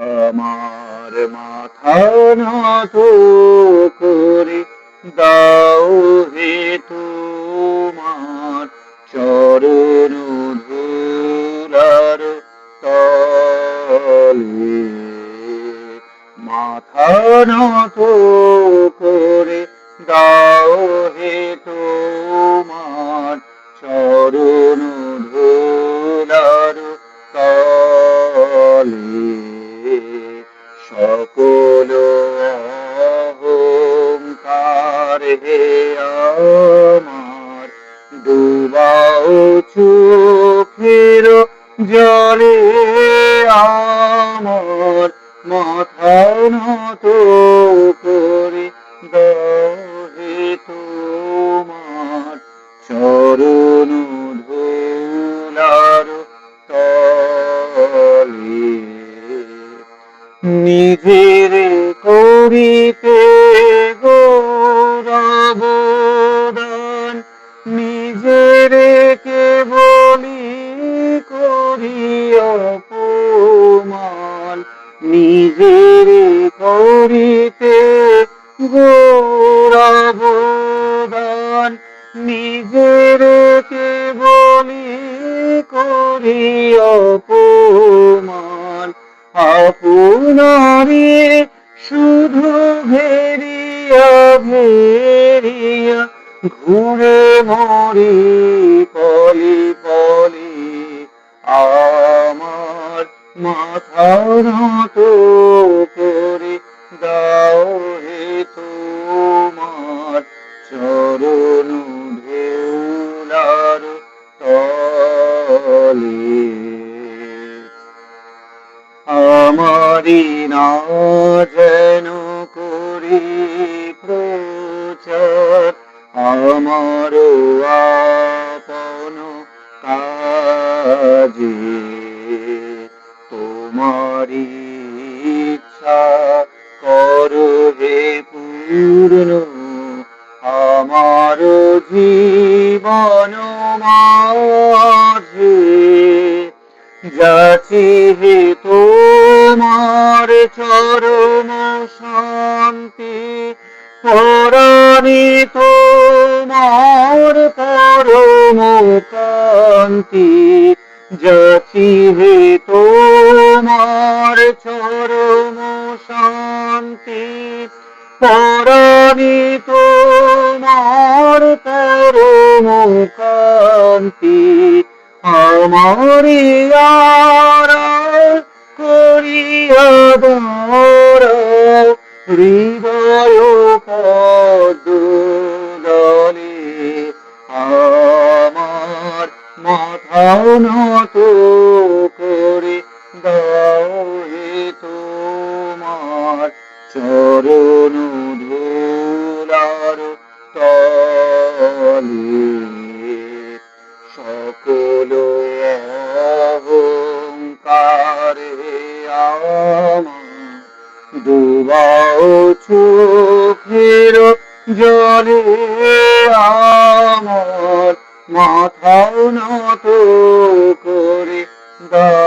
আমার মাথা নত করে দাও হে তোমার চরণ ধুলার তলে। মাথা নত করে দাও হে তোমার চরণ ধুলার তলে। সকল অহংকার হে আমার ডুবাও চোখের জলে। আমার মাথা নত করে দাও হে তোমার চরণ ধুলার তলে। নিজের করিতে গৌরবদান নিজের কেবলি করি অপমান। নিজের করিতে গৌরবদান নিজের কেবলি করি অপমান। আপনারে শুধু ভেরিয়া ভেরিয়া ঘুরে মরি পলি পলি। আমার মাথা নত করে দাও হে তোমার চরণ ধুলার তলে। আমারি না যেন করি প্রচার আমার আপন কাজে। তোমারি ইচ্ছা করো হে পূর্ণ আমার জীবন মাঝে। যাচি হে তোমার চরণ শান্তি পরাণে তোমার পরম কান্তি। যাচি হে তোমার চরণ শান্তি পরাণে তোমার পরম কান্তি। আমারি আড়াল করিয়া দাও হৃদয় পদ্মদলে। আমার মাথা নত করে দাও হে তোমার চরণ ধুলার তলে। সকল অহংকার হে আমার ডুবাও চোখের জলে। আমার মাথা নত করে দাও